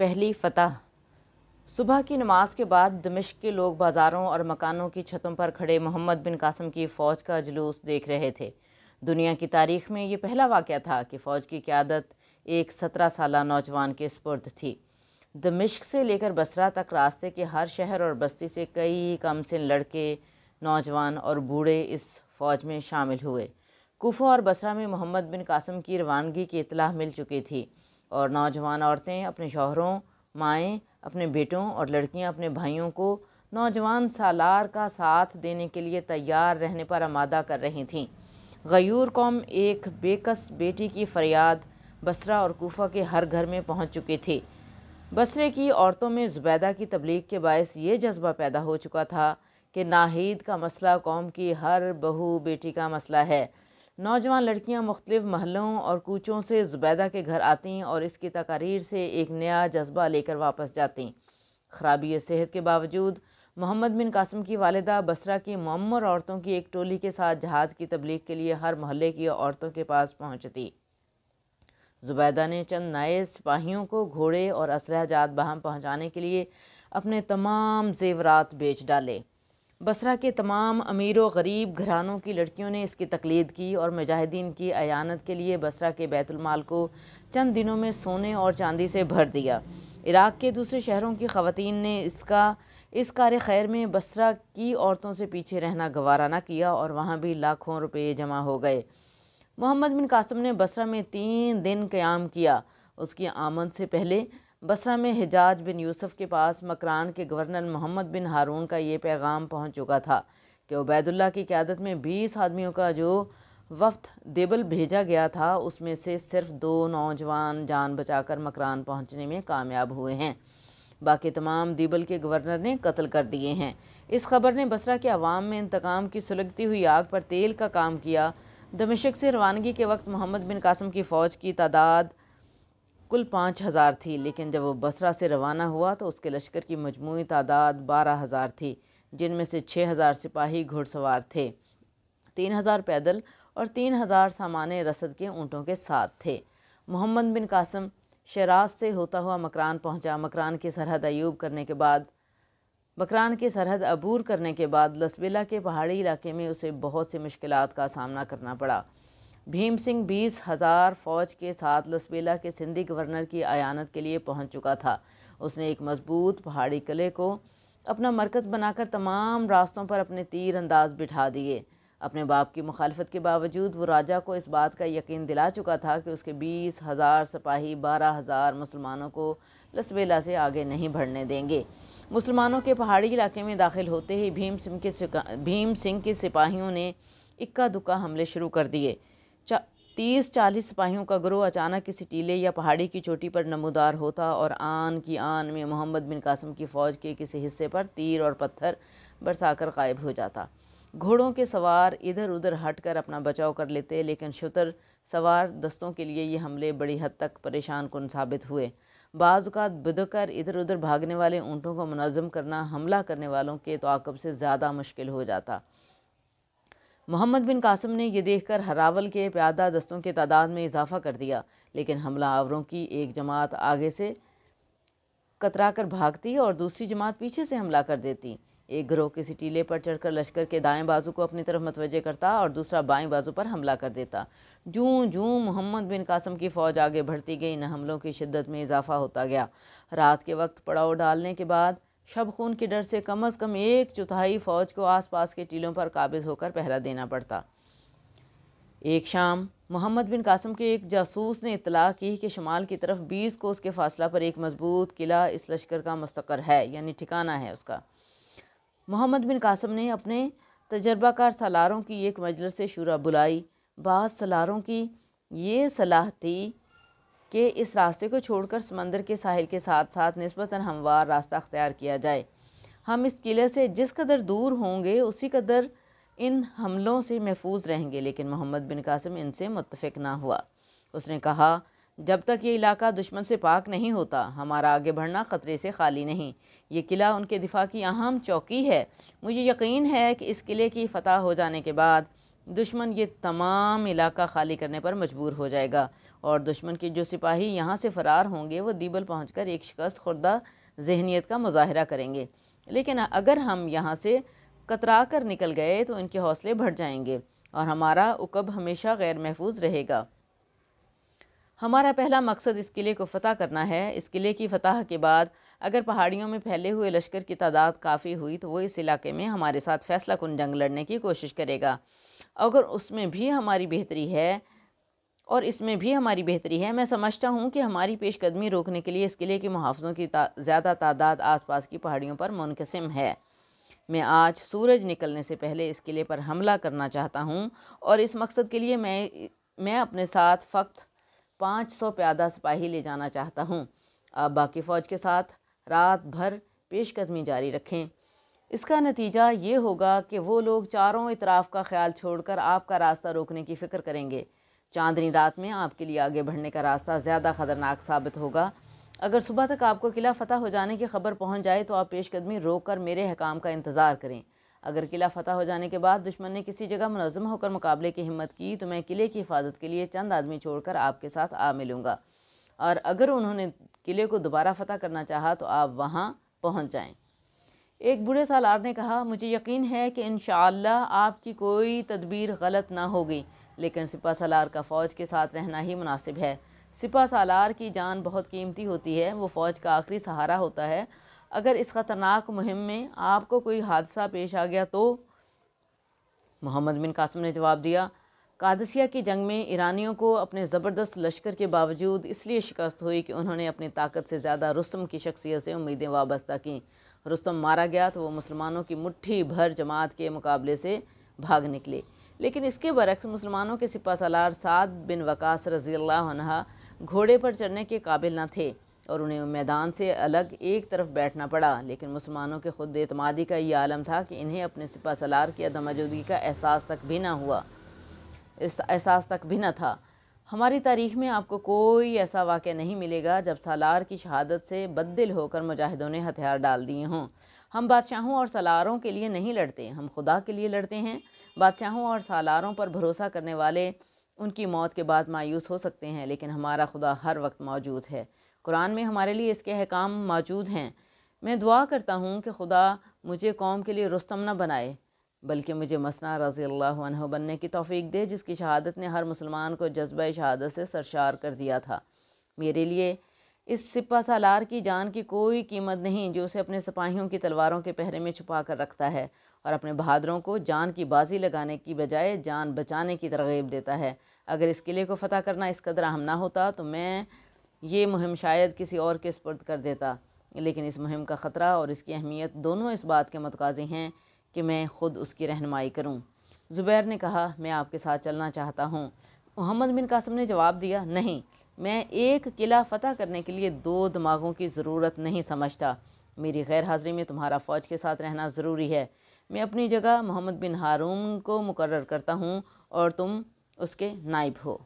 पहली फतह। सुबह की नमाज के बाद दमिश्क के लोग बाज़ारों और मकानों की छतों पर खड़े मोहम्मद बिन कासिम की फ़ौज का जुलूस देख रहे थे। दुनिया की तारीख़ में ये पहला वाक़या था कि फ़ौज की क़यादत एक 17 साला नौजवान के सुपुर्द थी। दमिश्क से लेकर बसरा तक रास्ते के हर शहर और बस्ती से कई कमसिन लड़के, नौजवान और बूढ़े इस फ़ौज में शामिल हुए। कूफा और बसरा में मोहम्मद बिन कासिम की रवानगी की इत्तला मिल चुकी थी और नौजवान औरतें अपने शौहरों, माएँ अपने बेटों और लड़कियां अपने भाइयों को नौजवान सालार का साथ देने के लिए तैयार रहने पर आमादा कर रही थीं। गयूर कौम एक बेकस बेटी की फरियाद बसरा और कूफा के हर घर में पहुंच चुकी थी। बसरे की औरतों में ज़ुबैदा की तबलीग के बायस ये जज्बा पैदा हो चुका था कि नाहीद का मसला कौम की हर बहू बेटी का मसला है। नौजवान लड़कियां मुख्तलिफ महलों और कूचों से ज़ुबैदा के घर आतीं और इसकी तकारीर से एक नया जज्बा लेकर वापस जातीं। खराबी सेहत के बावजूद मोहम्मद बिन कासिम की वालिदा बसरा की मुअम्मर औरतों की एक टोली के साथ जहाद की तबलीग के लिए हर मोहल्ले की औरतों के पास पहुँचती। ज़ुबैदा ने चंद नए सिपाहियों को घोड़े और असलहा जात बहम पहुँचाने के लिए अपने तमाम ज़ेवरात बेच डाले। बसरा के तमाम अमीर व गरीब घरानों की लड़कियों ने इसकी तकलीद की और मुजाहिदीन की अयानत के लिए बसरा के बैतुल-माल को चंद दिनों में सोने और चांदी से भर दिया। इराक़ के दूसरे शहरों की ख़वातीन ने इस कार खैर में बसरा की औरतों से पीछे रहना गवारा न किया और वहाँ भी लाखों रुपये जमा हो गए। मोहम्मद बिन कासिम ने बसरा में 3 दिन क़याम किया। उसकी आमद से पहले बसरा में हिजाज बिन यूसुफ के पास मकरान के गवर्नर मोहम्मद बिन हारून का ये पैगाम पहुंच चुका था कि उबैदुल्लाह की क़यादत में 20 आदमियों का जो वफ़द देबल भेजा गया था उसमें से सिर्फ 2 नौजवान जान बचाकर मकरान पहुंचने में कामयाब हुए हैं। बाकी तमाम देबल के गवर्नर ने कत्ल कर दिए हैं। इस खबर ने बसरा के अवाम में इंतकाम की सुलगती हुई आग पर तेल का काम किया। दमिश्क से रवानगी के वक्त मोहम्मद बिन कासिम की फ़ौज की तादाद कुल 5000 थी, लेकिन जब वो बसरा से रवाना हुआ तो उसके लश्कर की मजमूई तादाद 12000 थी, जिनमें से 6000 सिपाही घुड़सवार थे, 3000 पैदल और 3000 सामाने रसद के ऊँटों के साथ थे। मोहम्मद बिन कासिम शराज से होता हुआ मकरान पहुँचा। मकरान की सरहद अबूर करने के बाद लसबेला के पहाड़ी इलाके में उसे बहुत सी मुश्किलात का सामना करना पड़ा। भीम सिंह 20,000 फ़ौज के साथ लसबेला के सिंधी गवर्नर की अयानत के लिए पहुंच चुका था। उसने एक मजबूत पहाड़ी किले को अपना मरकज़ बनाकर तमाम रास्तों पर अपने तीर अंदाज बिठा दिए। अपने बाप की मुखालफत के बावजूद वो राजा को इस बात का यकीन दिला चुका था कि उसके 20,000 सिपाही 12,000 मुसलमानों को लसबेला से आगे नहीं बढ़ने देंगे। मुसलमानों के पहाड़ी इलाके में दाखिल होते ही भीम सिंह के सिपाहियों ने इक्का दुक्का हमले शुरू कर दिए। 30-40 सिपाहियों का गिरोह अचानक किसी टीले या पहाड़ी की चोटी पर नमूदार होता और आन की आन में मोहम्मद बिन कासिम की फ़ौज के किसी हिस्से पर तीर और पत्थर बरसाकर गायब हो जाता। घोड़ों के सवार इधर उधर हटकर अपना बचाव कर लेते, लेकिन शुतर सवार दस्तों के लिए ये हमले बड़ी हद तक परेशान कुन साबित हुए। बाज़-औक़ात बदकर इधर उधर भागने वाले ऊँटों को मुनज़्ज़म करना हमला करने वालों के ताक़ुब से ज़्यादा मुश्किल हो जाता। मोहम्मद बिन कासिम ने यह देखकर हरावल के प्यादा दस्तों की तादाद में इजाफ़ा कर दिया, लेकिन हमला आवरों की एक जमात आगे से कतरा कर भागती और दूसरी जमात पीछे से हमला कर देती। एक गिरोह किसी टीले पर चढ़कर लश्कर के दाएं बाजू को अपनी तरफ मतवज्जे करता और दूसरा बाएं बाजू पर हमला कर देता। जूं जूं मोहम्मद बिन कासिम की फ़ौज आगे बढ़ती गई, न हमलों की शिद्दत में इजाफ़ा होता गया। रात के वक्त पड़ाव डालने के बाद शब खून के डर से कम 1/4 फ़ौज को आसपास के टीलों पर काबिज़ होकर पहरा देना पड़ता। एक शाम मोहम्मद बिन कासिम के एक जासूस ने इत्तला की कि शुमाल की तरफ 20 कोस के फासला पर एक मजबूत किला इस लश्कर का मुस्तकर है, यानी ठिकाना है उसका। मोहम्मद बिन कासिम ने अपने तजर्बाकार सलारों की एक मजलिस से शुरा बुलाई। बाज़ सलारों की ये सलाह थी कि इस रास्ते को छोड़कर समंदर के साहिल के साथ साथ निस्बतन हमवार रास्ता अख्तियार किया जाए। हम इस किले से जिस कदर दूर होंगे उसी कदर इन हमलों से महफूज रहेंगे, लेकिन मोहम्मद बिन कासिम इनसे मुत्तफ़िक ना हुआ। उसने कहा, जब तक ये इलाका दुश्मन से पाक नहीं होता हमारा आगे बढ़ना ख़तरे से खाली नहीं। ये किला उनके दिफा की अहम चौकी है। मुझे यकीन है कि इस किले की फ़तह हो जाने के बाद दुश्मन ये तमाम इलाका खाली करने पर मजबूर हो जाएगा और दुश्मन के जो सिपाही यहाँ से फ़रार होंगे वो दीबल पहुँचकर एक शिकस्त खुर्दा जहनीत का मुजाहरा करेंगे। लेकिन अगर हम यहाँ से कतरा कर निकल गए तो इनके हौसले बढ़ जाएंगे और हमारा उकब हमेशा गैर महफूज रहेगा। हमारा पहला मकसद इस किले को फ़तह करना है। इस किले की फ़तह के बाद अगर पहाड़ियों में फैले हुए लश्कर की तादाद काफ़ी हुई तो वो इस इलाके में हमारे साथ फ़ैसला कुन जंग लड़ने की कोशिश करेगा। अगर उसमें भी हमारी बेहतरी है और इसमें भी हमारी बेहतरी है, मैं समझता हूँ कि हमारी पेशकदमी रोकने के लिए इस किले के मुहाफ़िज़ों की ज़्यादा तादाद आसपास की पहाड़ियों पर मुनक़सिम है। मैं आज सूरज निकलने से पहले इस किले पर हमला करना चाहता हूँ और इस मकसद के लिए मैं अपने साथ फ़कत 500 प्यादा सिपाही ले जाना चाहता हूँ। आप बाकी फ़ौज के साथ रात भर पेशकदमी जारी रखें। इसका नतीजा ये होगा कि वो लोग चारों इतराफ़ का ख्याल छोड़कर आपका रास्ता रोकने की फ़िक्र करेंगे। चांदनी रात में आपके लिए आगे बढ़ने का रास्ता ज़्यादा ख़तरनाक साबित होगा। अगर सुबह तक आपको किला फ़तह हो जाने की खबर पहुँच जाए तो आप पेशकदमी रोक कर मेरे हकाम का इंतज़ार करें। अगर किला फ़तह हो जाने के बाद दुश्मन ने किसी जगह मुनज़्ज़म होकर मुकाबले की हिम्मत की तो मैं किले की हिफाजत के लिए चंद आदमी छोड़कर आपके साथ आ मिलूँगा और अगर उन्होंने किले को दोबारा फ़तह करना चाहा तो आप वहाँ पहुँच जाएँ। एक बूढ़े सालार ने कहा, मुझे यकीन है कि इंशाअल्लाह आपकी कोई तदबीर गलत ना होगी, लेकिन सिपा सालार का फ़ौज के साथ रहना ही मुनासिब है। सिपा सालार की जान बहुत कीमती होती है, वो फ़ौज का आखिरी सहारा होता है। अगर इस ख़तरनाक मुहिम में आपको कोई हादसा पेश आ गया तो मोहम्मद बिन कासिम ने जवाब दिया, कादसिया की जंग में ईरानियों को अपने ज़बरदस्त लश्कर के बावजूद इसलिए शिकस्त हुई कि उन्होंने अपनी ताकत से ज़्यादा रुस्तम की शख्सियत से उम्मीदें वाबस्ता कीं। रुस्तम मारा गया तो वो मुसलमानों की मुट्ठी भर जमात के मुकाबले से भाग निकले, लेकिन इसके बरक्स मुसलमानों के सिपा सालार साद बिन वकास रज़ियल्लाहु अन्हा घोड़े पर चढ़ने के काबिल न थे और उन्हें मैदान से अलग एक तरफ बैठना पड़ा। लेकिन मुसलमानों के खुद एतमादी का ये आलम था कि इन्हें अपने सिपा सालार की अदम मौजूदगी का एहसास तक भी न था। हमारी तारीख़ में आपको कोई ऐसा वाक़या नहीं मिलेगा जब सालार की शहादत से बददिल होकर मुजाहिदों ने हथियार डाल दिए हों। हम बादशाहों और सालारों के लिए नहीं लड़ते, हम खुदा के लिए लड़ते हैं। बादशाहों और सालारों पर भरोसा करने वाले उनकी मौत के बाद मायूस हो सकते हैं, लेकिन हमारा खुदा हर वक्त मौजूद है। कुरान में हमारे लिए इसके अहकाम मौजूद हैं। मैं दुआ करता हूँ कि खुदा मुझे कौम के लिए रुस्तम न बनाए, बल्कि मुझे मसना रज़ियल्लाहु अन्हु बनने की तौफ़ीक दे, जिसकी शहादत ने हर मुसलमान को जज्बा शहादत से सरशार कर दिया था। मेरे लिए इस सिपा सालार की जान की कोई कीमत नहीं जो उसे अपने सिपाहियों की तलवारों के पहरे में छुपा कर रखता है और अपने बहादुरों को जान की बाजी लगाने की बजाय जान बचाने की तरगीब देता है। अगर इस किले को फ़तह करना इस कदर अहम ना होता तो मैं ये मुहिम शायद किसी और के सुपुर्द कर देता, लेकिन इस मुहिम का ख़तरा और इसकी अहमियत दोनों इस बात के मुतकाज़ी हैं कि मैं ख़ुद उसकी रहनुमाई करूं। ज़ुबैर ने कहा, मैं आपके साथ चलना चाहता हूं। मोहम्मद बिन कासिम ने जवाब दिया, नहीं, मैं एक किला फ़तह करने के लिए 2 दिमागों की ज़रूरत नहीं समझता। मेरी गैर हाज़िरी में तुम्हारा फ़ौज के साथ रहना ज़रूरी है। मैं अपनी जगह मोहम्मद बिन हारून को मुकर्रर करता हूँ और तुम उसके नाइब हो।